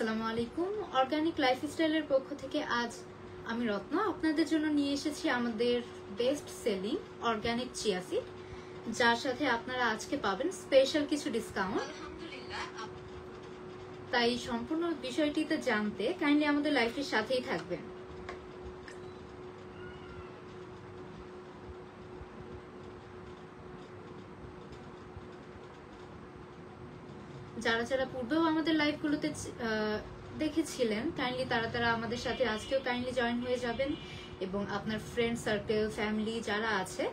আসসালামু আলাইকুম। অর্গানিক লাইফস্টাইলের পক্ষ থেকে আজ আমি রত্না আপনাদের জন্য নিয়ে এসেছি আমাদের best selling organic chia seed, যার সাথে আপনারা আজকে পাবেন স্পেশাল কিছু ডিসকাউন্ট। তাই সম্পূর্ণ বিষয়টিতে জানতে কাইন্ডলি আমাদের লাইফের সাথেই থাকবেন। যারা যারা পূর্বেও আমাদের লাইভগুলোতে দেখেছিলেন কাইন্ডলি তারা আমাদের সাথে আজকেও কাইন্ডলি জয়েন হয়ে যাবেন এবং আপনার ফ্রেন্ড সার্কেল ফ্যামিলি যারা আছে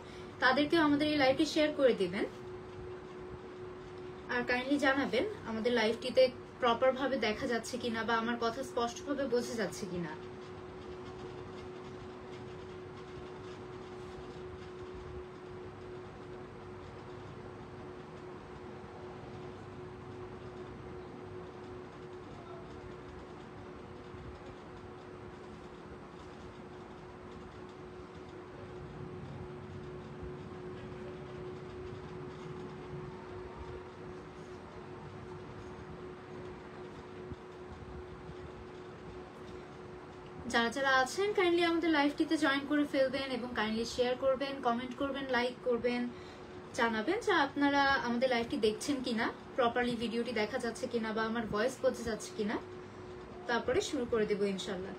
তাদেরকেও আমাদের এই লাইভটি শেয়ার করে দিবেন। আর কাইন্ডলি জানাবেন আমাদের লাইভটিতে প্রপার ভাবে দেখা যাচ্ছে কিনা বা আমার কথা স্পষ্টভাবে বোঝা যাচ্ছে কিনা। যারা যারা আছেন কাইন্ডলি আমাদের লাইভটিতে জয়েন করে ফেলবেন এবং কাইন্ডলি শেয়ার করবেন, কমেন্ট করবেন, লাইক করবেন, জানাবেন যে আপনারা আমাদের লাইভটি দেখছেন কিনা, প্রপারলি ভিডিওটি দেখা যাচ্ছে কিনা বা আমার ভয়েস বোঝা যাচ্ছে কিনা। তারপরে শুরু করে দেব ইনশাল্লাহ।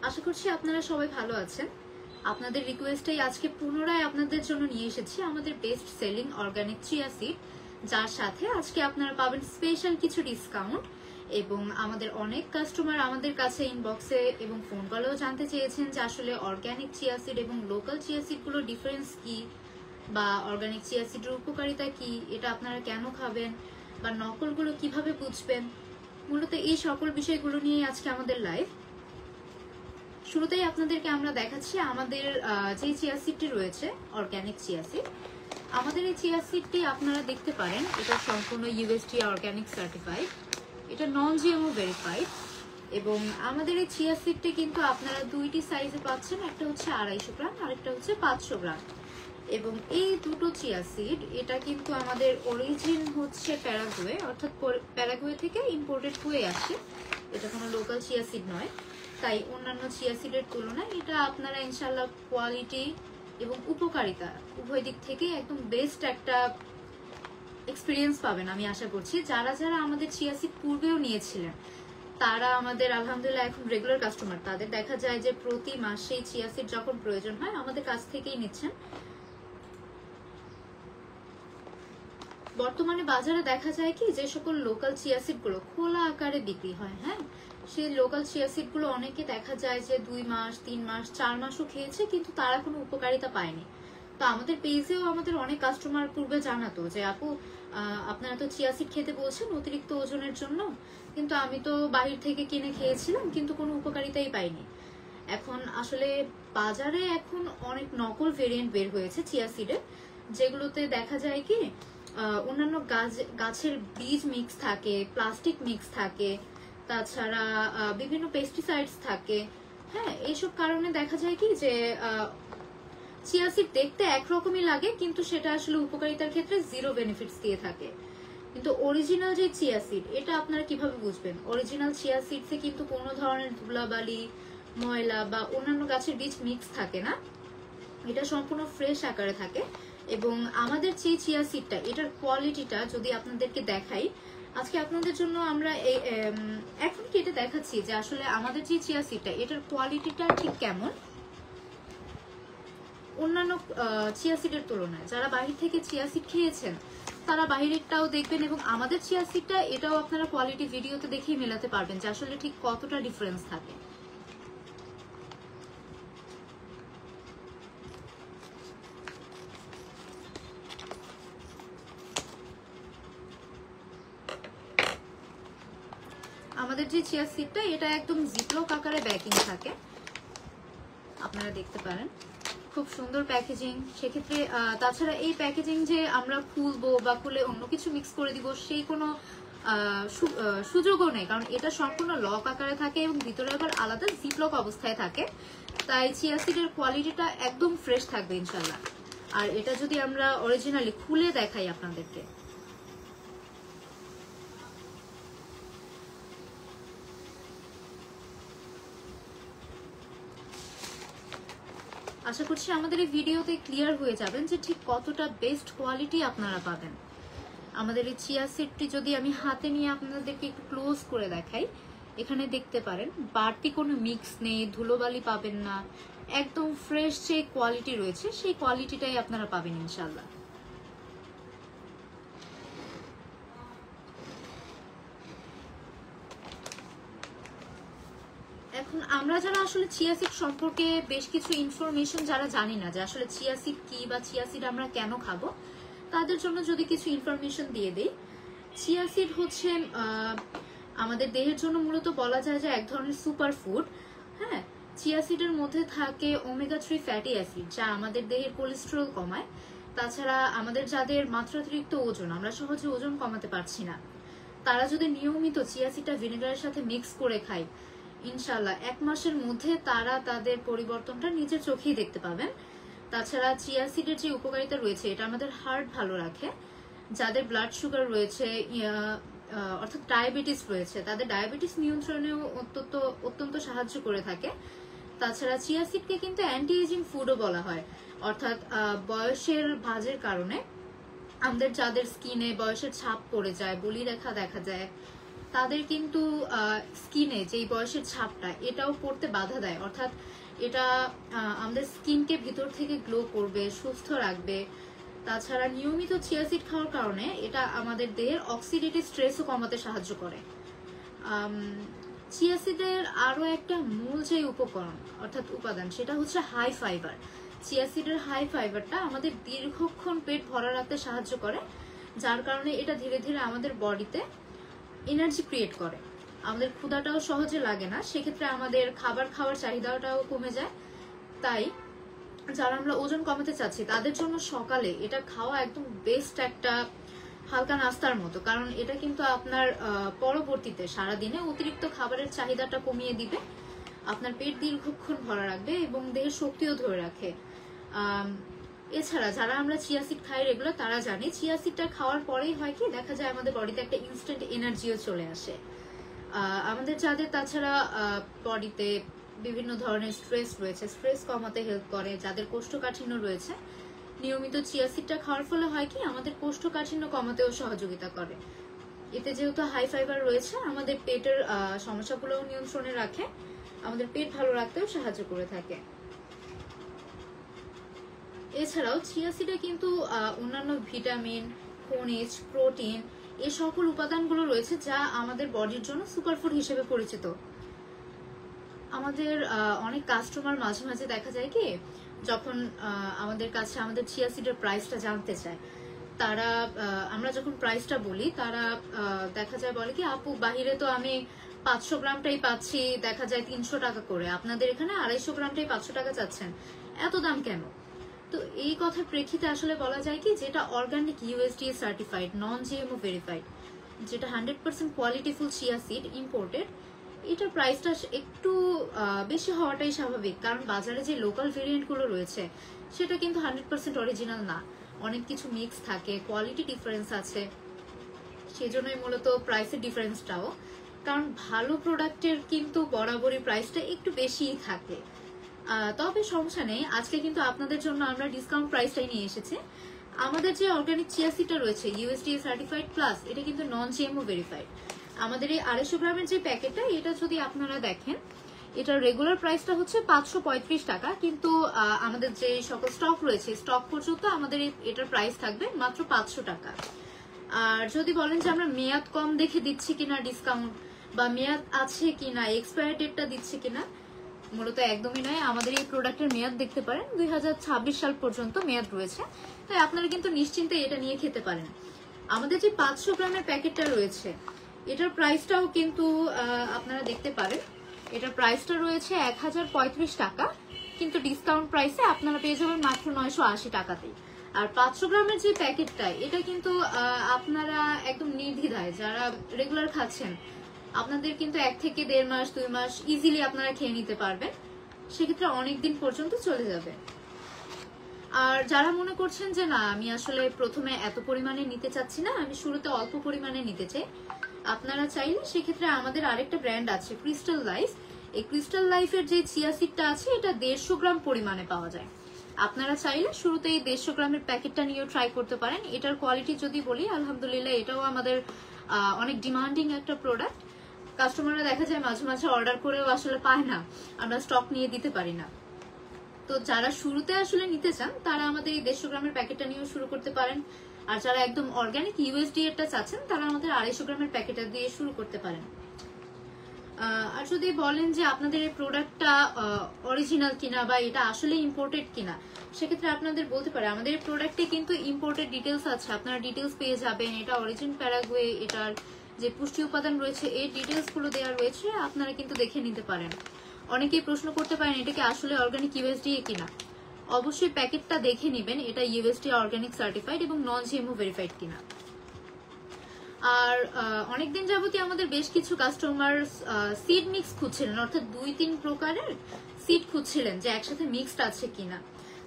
আশা করছি আপনারা সবাই ভালো আছেন। আপনাদের রিকোয়েস্টেই আজকে পুনরায় আপনাদের জন্য নিয়ে এসেছি আমাদের best selling organic chia seed, যার সাথে আজকে আপনারা পাবেন স্পেশাল কিছু ডিসকাউন্ট। এবং আমাদের অনেক কাস্টমার আমাদের কাছে ইনবক্সে এবং ফোন কলেও জানতে চেয়েছেন যে আসলে অর্গানিক চিয়া সিড এবং লোকাল চিয়া সিডগুলোর ডিফারেন্স কি, বা অর্গানিক চিয়া সিডের উপকারিতা কি, এটা আপনারা কেন খাবেন, বা নকলগুলো কিভাবে বুঝবেন। মূলত এই সকল বিষয়গুলো নিয়ে আজকে আমাদের লাইভ। শুরুতেই আপনাদেরকে আমরা দেখাচ্ছি আমাদের যে চিয়া সিডটি রয়েছে অর্গানিক চিয়া সিড। আমাদের এই চিয়া সিডটি আপনারা দেখতে পারেন, এটা সম্পূর্ণ ইউএসডিএ অর্গানিক সার্টিফাইড, এটা নন জিএমও ভেরিফাইড। এবং আমাদের এই চিয়া সিডটি কিন্তু আপনারা দুইটি সাইজে পাচ্ছেন, একটা হচ্ছে 250 গ্রাম আর একটা হচ্ছে 500 গ্রাম। এবং এই দুটো চিয়া সিড এটা কিন্তু আমাদের অরিজিন হচ্ছে প্যারাগুয়ে, অর্থাৎ প্যারাগুয়ে থেকে ইম্পোর্টেড হয়ে আসে, এটা কোনো লোকাল চিয়া সিড নয়। তাই অন্যান্য চিয়া সিডের তুলনায় এটা আপনারা ইনশাল্লাহ কোয়ালিটি এবং উপকারিতা উভয় দিক থেকে একদম বেস্ট একটা এক্সপিরিয়েন্স পাবেন আমি আশা করছি। যারা যারা আমাদের চিয়া সিড পূর্বেও নিয়েছিলেন তারা আমাদের আলহামদুলিল্লাহ এখন রেগুলার কাস্টমার। তাদের দেখা যায় যে প্রতি মাসে চিয়া সিড যখন প্রয়োজন হয় আমাদের কাছ থেকেই নিচ্ছেন। বর্তমানে বাজারে দেখা যায় কি যে সকল লোকাল চিয়া সিড গুলো খোলা আকারে বিক্রি হয়, হ্যাঁ, সেই লোকাল চিয়া সিড গুলো অনেকে দেখা যায় যে 2 মাস 3 মাস 4 মাসও খেয়েছে কিন্তু তারা কোনো উপকারিতা পায়নি। তো আমাদের পেজেও আমাদের অনেক কাস্টমার পূর্বে জানাতো যে আপু আপনারা তো চিয়া সিড খেতে বলছেন অতিরিক্ত ওজনের জন্য, কিন্তু আমি তো বাহির থেকে কিনে খেয়েছিলাম কিন্তু কোনো উপকারিতাই পাইনি। এখন আসলে বাজারে এখন অনেক নকল ভেরিয়েন্ট বের হয়েছে চিয়া সিডের, যেগুলোতে দেখা যায় কি অন্যান্য গাছের বীজ মিক্স থাকে, প্লাস্টিক মিক্স থাকে, তাছাড়া বিভিন্ন পেস্টিসাইডস থাকে। হ্যাঁ, এইসব কারণে দেখা যায় কি যে চিয়া সিড দেখতে একরকমই লাগে কিন্তু সেটা আসলে উপকারিতার ক্ষেত্রে জিরো বেনিফিটস দিয়ে থাকে। কিন্তু অরিজিনাল যে চিয়া সিড এটা আপনারা কিভাবে বুঝবেন? অরিজিনাল চিয়া সিডসে কিন্তু কোনো ধরনের ধুলাবালি, ময়লা বা অন্যান্য গাছের বীজ মিক্স থাকে না, এটা সম্পূর্ণ ফ্রেশ আকারে থাকে। এবং আমাদের যে চিয়া সিডটা এটার কোয়ালিটিটা যদি আপনাদেরকে দেখাই, আজকে আপনাদের জন্য আমরা এখন কেটে দেখাচ্ছি যে আসলে আমাদের যে চিয়া সিডটা এটার কোয়ালিটিটা ঠিক কেমন অন্যান্য চিয়া সিডের তুলনায়। যারা বাহির থেকে চিয়া সিড খেয়েছেন তারা বাহিরেরটাও দেখবেন এবং আমাদের চিয়া সিডটা এটাও আপনারা কোয়ালিটি ভিডিওতে দেখেই মেলাতে পারবেন যে আসলে ঠিক কতটা ডিফারেন্স থাকে। আমাদের যে চিয়া সিডটা এটা একদম জিপলক আকারে প্যাকিং থাকে, আপনারা দেখতে পারেন, খুব সুন্দর প্যাকেজিং। সেক্ষেত্রে তাছাড়া এই প্যাকেজিং যে আমরা খুলবো বা খুলে অন্য কিছু মিক্স করে দিব সেই কোনো সুযোগও নেই, কারণ এটা সম্পূর্ণ লক আকারে থাকে এবং ভিতরে আবার আলাদা জিপলক অবস্থায় থাকে। তাই চিয়া সিডের কোয়ালিটিটা একদম ফ্রেশ থাকবে ইনশাল্লাহ। আর এটা যদি আমরা অরিজিনালি খুলে দেখাই আপনাদেরকে, আশা করছি আমাদের এই ভিডিওতে ক্লিয়ার হয়ে যাবেন যে ঠিক কতটা বেস্ট কোয়ালিটি আপনারা পাবেন। আমাদের এই চিয়া সিডটি যদি আমি হাতে নিয়ে আপনাদেরকে একটু ক্লোজ করে দেখাই, এখানে দেখতে পারেন বাড়তি কোনো মিক্স নেই, ধুলোবালি পাবেন না, একদম ফ্রেশ যে কোয়ালিটি রয়েছে সেই কোয়ালিটিটাই আপনারা পাবেন ইনশাল্লাহ। এখন আমরা যারা আসলে চিয়া সিড সম্পর্কে বেশ কিছু ইনফরমেশন যারা জানি না যে আসলে চিয়া সিড কি বা চিয়া সিড আমরা কেন খাবো, তাদের জন্য যদি কিছু ইনফরমেশন দিয়ে দিই। চিয়া সিড হচ্ছে আমাদের দেহের জন্য মূলত বলা যায় যে এক ধরনের সুপার ফুড। হ্যাঁ, চিয়া সিডের মধ্যে থাকে ওমেগা 3 ফ্যাটি অ্যাসিড, যা আমাদের দেহের কোলেস্টেরল কমায়। তাছাড়া আমাদের যাদের মাত্রাতিরিক্ত ওজন, আমরা সহজে ওজন কমাতে পারছি না, তারা যদি নিয়মিত চিয়া সিডটা ভিনেগারের সাথে মিক্স করে খায়, ইনশাল্লাহ 1 মাসের মধ্যে তারা তাদের পরিবর্তনটা নিজের চোখেই দেখতে পাবেন। তাছাড়া চিয়া সিডের যে উপকারিতা রয়েছে, এটা আমাদের হার্ট ভালো রাখে। যাদের ব্লাড সুগার রয়েছে অর্থাৎ ডায়াবেটিস রয়েছে, তাদের ডায়াবেটিস নিয়ন্ত্রণেও অত্যন্ত সাহায্য করে থাকে। তাছাড়া চিয়া সিডকে কিন্তু অ্যান্টি এজিং ফুডও বলা হয়, অর্থাৎ বয়সের ভাঁজের কারণে আমাদের যাদের স্কিনে বয়সের ছাপ পড়ে যায়, বলিরেখা দেখা যায়, তাদের কিন্তু স্কিনে যেই বয়সের ছাপটা এটাও পড়তে বাধা দেয়। অর্থাৎ এটা আমাদের স্কিনকে ভিতর থেকে গ্লো করবে, সুস্থ রাখবে। তাছাড়া নিয়মিত চিয়া সিড খাওয়ার কারণে এটা আমাদের দেহের অক্সিডেটিভ স্ট্রেসও কমাতে সাহায্য করে। চিয়া সিডের আরো একটা মূল যে উপকরণ অর্থাৎ উপাদান, সেটা হচ্ছে হাই ফাইবার। চিয়া সিডের হাই ফাইবারটা আমাদের দীর্ঘক্ষণ পেট ভরা রাখতে সাহায্য করে, যার কারণে এটা ধীরে ধীরে আমাদের বডিতে এনার্জি ক্রিয়েট করে। আমাদের ক্ষুধাটাও সহজে লাগে না, সেক্ষেত্রে আমাদের খাবার খাওয়ার চাহিদাটাও কমে যায়। তাই যারা আমরা ওজন কমাতে চাচ্ছি তাদের জন্য সকালে এটা খাওয়া একদম বেস্ট একটা হালকা নাস্তার মতো, কারণ এটা কিন্তু আপনার পরবর্তীতে সারাদিনে অতিরিক্ত খাবারের চাহিদাটা কমিয়ে দিবে, আপনার পেট দীর্ঘক্ষণ ভরা রাখবে এবং দেহের শক্তিও ধরে রাখে। এছাড়া যারা আমরা চিয়া সিড খাই রেগুলার, তারা জানি চিয়া সিডটা খাওয়ার পরেই হয় কি, দেখা যায় আমাদের বডিতে একটা ইনস্ট্যান্ট এনার্জিও চলে আসে। আমাদের যাদের তাছাড়া বডিতে বিভিন্ন ধরনের স্ট্রেস রয়েছে, স্ট্রেস কমাতে হেল্প করে। যাদের কোষ্ঠকাঠিন্য রয়েছে, নিয়মিত চিয়া সিডটা খাওয়ার ফলে হয় কি, আমাদের কোষ্ঠকাঠিন্য কমাতেও সহযোগিতা করে। এতে যেহেতু হাই ফাইবার রয়েছে, আমাদের পেটের সমস্যাগুলোও নিয়ন্ত্রণে রাখে, আমাদের পেট ভালো রাখতেও সাহায্য করে থাকে। এছাড়াও চিয়া সিডে কিন্তু অন্যান্য ভিটামিন, খনিজ, প্রোটিন এই সকল উপাদানগুলো রয়েছে যা আমাদের বডির জন্য সুপারফুড হিসেবে পরিচিত। আমাদের অনেক কাস্টমার মাঝে মাঝে দেখা যায় কি, যখন আমাদের কাছে আমাদের চিয়া সিডের প্রাইসটা জানতে চায়, তারা আমরা যখন প্রাইসটা বলি, তারা দেখা যায় বলে কি, আপু বাহিরে তো আমি 500 গ্রামটাই পাচ্ছি দেখা যায় 300 টাকা করে, আপনাদের এখানে 250 গ্রামটাই 500 টাকা চাচ্ছেন, এত দাম কেন? তো এই কথার প্রেক্ষিতে আসলে বলা যায় কি, যেটা অর্গানিক USDA সার্টিফাইড, নন GMO ভেরিফাইড, যেটা 100% কোয়ালিটিফুল চিয়া সিড ইম্পোর্টেড, এটার প্রাইসটা একটু বেশি হওয়াটাই স্বাভাবিক, কারণ বাজারে যে লোকাল ভেরিয়েন্ট গুলো রয়েছে সেটা কিন্তু 100% অরিজিনাল না, অনেক কিছু মিক্স থাকে, কোয়ালিটি ডিফারেন্স আছে, সেজন্যই মূলত প্রাইসের ডিফারেন্সটাও। কারণ ভালো প্রোডাক্টের কিন্তু বরাবরই প্রাইসটা একটু বেশিই থাকে। তবে সমস্যা নেই, আজকে কিন্তু আপনাদের জন্য আমরা ডিসকাউন্ট প্রাইসটাই নিয়ে এসেছি। আমাদের যে অর্গানিক চিয়া সিডটা রয়েছে USDA সার্টিফাইড প্লাস, এটা কিন্তু নন GMO ভেরিফাইড। আমাদের এই 250 গ্রামের যে প্যাকেটটা, এটা যদি আপনারা দেখেন, এটার রেগুলার প্রাইসটা হচ্ছে 535 টাকা, কিন্তু আমাদের যে সকল স্টক রয়েছে, স্টক পর্যন্ত আমাদের এটার প্রাইস থাকবে মাত্র 500 টাকা। আর যদি বলেন যে আমরা মেয়াদ কম দেখে দিচ্ছি কিনা ডিসকাউন্ট, বা মেয়াদ আছে কিনা, এক্সপায়ার ডেটটা দিচ্ছি কিনা, মূলত একদমই নয়। আমাদের এই প্রোডাক্টের মেয়াদ দেখতে পারেন 2026 সাল পর্যন্ত মেয়াদ রয়েছে, তাই আপনারা কিন্তু নিশ্চিন্তে এটা নিয়ে খেতে পারেন। আমাদের যে 500 গ্রামের প্যাকেটটা রয়েছে, এটার প্রাইসটাও কিন্তু আপনারা দেখতে পারেন, এটার প্রাইসটা রয়েছে 1035 টাকা, কিন্তু ডিসকাউন্ট প্রাইসে আপনারা পেয়ে যাবেন মাত্র 980 টাকাতেই। আর 500 গ্রামের যে প্যাকেটটা, এটা কিন্তু আপনারা একদম নির্দ্বিধায় যারা রেগুলার খাচ্ছেন, আপনাদের কিন্তু 1 থেকে 1.5 মাস 2 মাস ইজিলি আপনারা খেয়ে নিতে পারবেন, সেক্ষেত্রে অনেকদিন পর্যন্ত চলে যাবে। আর যারা মনে করছেন যে না আমি আসলে প্রথমে এত পরিমাণে নিতে চাচ্ছি না, আমি শুরুতে অল্প পরিমাণে নিতে চাই, আপনারা চাইলে সেক্ষেত্রে আমাদের আরেকটা ব্র্যান্ড আছে ক্রিস্টাল লাইফ। এই ক্রিস্টাল লাইফের যে চিয়া সিডটা আছে এটা 150 গ্রাম পরিমাণে পাওয়া যায়। আপনারা চাইলে শুরুতে এই 150 গ্রামের প্যাকেটটা নিয়েও ট্রাই করতে পারেন। এটার কোয়ালিটি যদি বলি, আলহামদুলিল্লাহ এটাও আমাদের অনেক ডিমান্ডিং একটা প্রোডাক্ট। কাস্টমাররা দেখা যায় মাঝে মাঝে অর্ডার করেও আসলে পায় না, আমরা স্টক নিয়ে দিতে পারি না। তো যারা শুরুতে আসলে নিতে চান তারা আমাদের এই 150 গ্রামের প্যাকেটটা নিয়েও শুরু করতে পারেন। আর যারা একদম অর্গানিক ইউএসডি এরটা চাচ্ছেন তারা আমাদের 250 গ্রামের প্যাকেটটা দিয়ে শুরু করতে পারেন। আর যদি বলেন যে আপনাদের এই প্রোডাক্টটা অরিজিনাল কিনা বা এটা আসলে ইম্পোর্টেড কিনা, সেক্ষেত্রে আপনাদের বলতে পারে আমাদের এই প্রোডাক্টে কিন্তু ইম্পোর্টেড ডিটেলস আছে, আপনারা ডিটেলস পেয়ে যাবেন। এটা অরিজিন প্যারাগুয়ে, এটার যে পুষ্টি উপাদান রয়েছে এই ডিটেলস গুলো দেওয়া রয়েছে, আপনারা কিন্তু দেখে নিতে পারেন। অনেকেই প্রশ্ন করতে পারেন এটা কি আসলে অর্গানিক ইউএসডি কিনা। অবশ্যই প্যাকেটটা দেখে নেবেন এটা ইউএসডি অর্গানিক সার্টিফাইড এবং নন জিএমও ভেরিফাইড কিনা। আর অনেকদিন যাবতীয় আমাদের বেশ কিছু কাস্টমার সিড মিক্স খুঁজছিলেন, অর্থাৎ 2-3 প্রকারের সিড খুঁজছিলেন যে একসাথে মিক্সড আছে কিনা।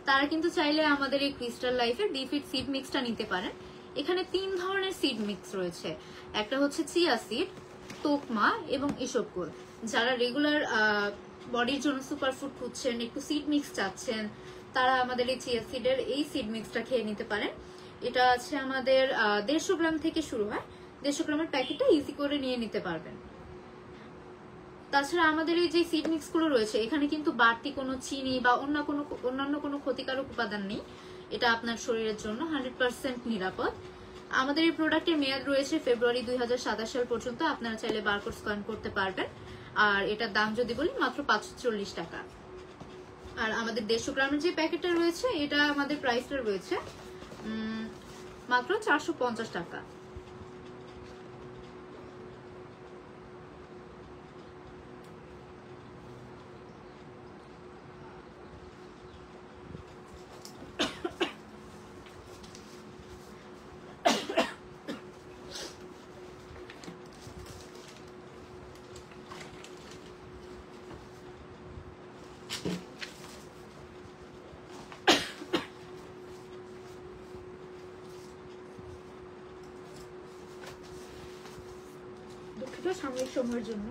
তারা কিন্তু চাইলে আমাদের এই ক্রিস্টাল লাইফের বিফিট সিড মিক্সটা নিতে পারেন। এখানে 3 ধরনের সিড মিক্স রয়েছে, একটা হচ্ছে চিয়া সিড, তোকমা এবং ইসবগুল। যারা রেগুলার বডির জন্য সুপারফুড খুঁজছেন, একটু সিড মিক্স চাচ্ছেন, তারা আমাদের এই চিয়া সিডের এই সিড মিক্সটা খেয়ে নিতে পারেন। এটা আছে আমাদের 150 গ্রাম থেকে শুরু হয়, 150 গ্রামের প্যাকেটটা ইজি করে নিয়ে নিতে পারবেন। তাছাড়া আমাদের এই যে সিড মিক্স গুলো রয়েছে এখানে কিন্তু বাড়তি কোনো চিনি বা অন্যান্য কোনো ক্ষতিকারক উপাদান নেই। এটা আপনার শরীরের জন্য 100% নিরাপদ। আমাদের এই প্রোডাক্টের মেয়াদ রয়েছে ফেব্রুয়ারি 2027 সাল পর্যন্ত। আপনারা চাইলে বারকোড স্ক্যান করতে পারবেন। আর এটার দাম যদি বলি মাত্র 540 টাকা। আর আমাদের 150 গ্রামের যে প্যাকেটটা রয়েছে এটা আমাদের প্রাইসটা রয়েছে মাত্র 450 টাকা। সাময়িক সময়ের জন্য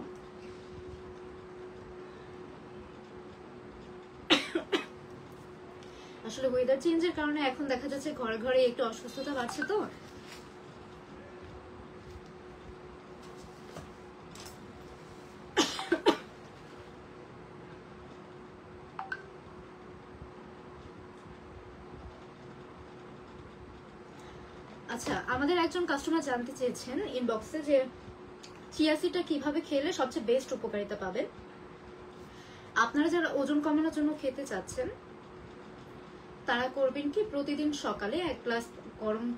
আসলে ওয়েদার চেঞ্জের কারণে এখন দেখা যাচ্ছে ঘরে ঘরে একটু অসুস্থতা বাড়ছে। তো আচ্ছা, আমাদের একজন কাস্টমার জানতে চেয়েছেন ইনবক্সে যে চিয়া সিডটা কিভাবে খেলে সবচেয়ে বেস্ট উপকারিতা পাবেন। আপনারা যারা ওজন কমানোর জন্য খেতে চাচ্ছেন তারা করবেন কি, প্রতিদিন সকালে 1 গ্লাস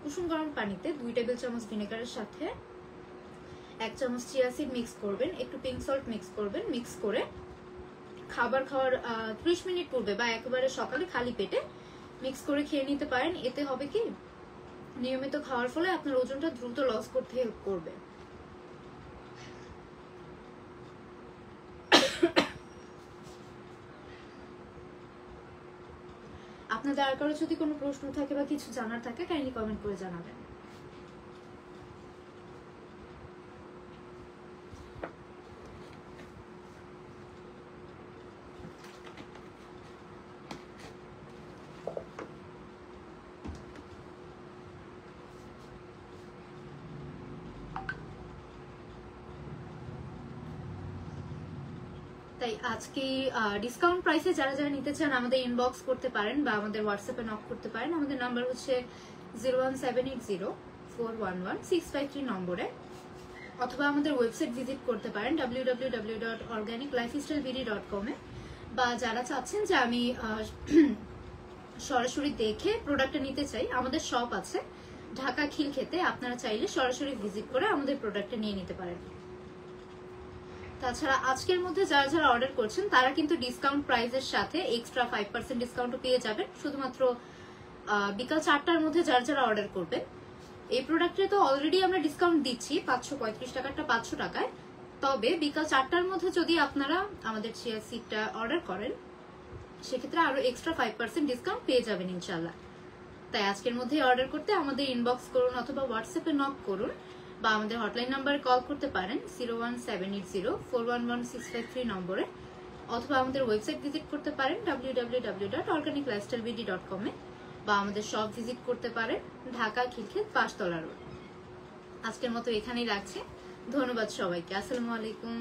কুসুম গরম পানিতে 2 টেবিল চামচ ভিনেগারের সাথে 1 চামচ চিয়া সিড মিক্স করবেন, একটু পিঙ্ক সল্ট মিক্স করবেন। মিক্স করে খাবার খাওয়ার 30 মিনিট পূর্বে বা একেবারে সকালে খালি পেটে মিক্স করে খেয়ে নিতে পারেন। এতে হবে কি, নিয়মিত খাওয়ার ফলে আপনার ওজনটা দ্রুত লস করতে হেল্প করবে। আপনাদের আর কারো যদি কোনো প্রশ্ন থাকে বা কিছু জানার থাকে কাইন্ডলি কমেন্ট করে জানাবেন। তাই আজকে ডিসকাউন্ট প্রাইসে যারা যারা নিতে চান আমাদের ইনবক্স করতে পারেন বা আমাদের হোয়াটসঅ্যাপে নক করতে পারেন। আমাদের নাম্বার হচ্ছে 01780411653 নম্বরে, অথবা আমাদের ওয়েবসাইট ভিজিট করতে পারেন www.organiclifestylebd.com এ। বা যারা চাচ্ছেন যে আমি সরাসরি দেখে প্রোডাক্টটা নিতে চাই, আমাদের শপ আছে ঢাকা খিলক্ষেতে, আপনারা চাইলে সরাসরি ভিজিট করে আমাদের প্রোডাক্টটা নিয়ে নিতে পারেন। তাছাড়া আজকের মধ্যে যারা যারা অর্ডার করছেন তারা কিন্তু ডিসকাউন্ট প্রাইসের সাথে এক্সট্রা 5% ডিসকাউন্টও পেয়ে যাবেন। শুধুমাত্র বিকাল 4টার মধ্যে যারা অর্ডার করবেন। এই প্রোডাক্টে তো অলরেডি আমরা ডিসকাউন্ট দিচ্ছি 535 টাকাটা 500 টাকায়। তবে বিকাল 4টার মধ্যে যদি আপনারা আমাদের চিয়া সিডটা অর্ডার করেন সেক্ষেত্রে আরো এক্সট্রা 5% ডিসকাউন্ট পেয়ে যাবেন ইনশাল্লাহ। তাই আজকের মধ্যেই অর্ডার করতে আমাদের ইনবক্স করুন অথবা হোয়াটসঅ্যাপে নক করুন বা আমাদের হটলাইন নাম্বারে কল করতে পারেন 01780411653 নম্বরে, অথবা আমাদের ওয়েবসাইট ভিজিট করতে পারেন www.organiclifestylebd.com এ, বা আমাদের শপ ভিজিট করতে পারেন ঢাকা খিলক্ষেত 5 তলা রোড। আজকের মতো এখানেই রাখছি, ধন্যবাদ সবাইকে, আসসালামু আলাইকুম।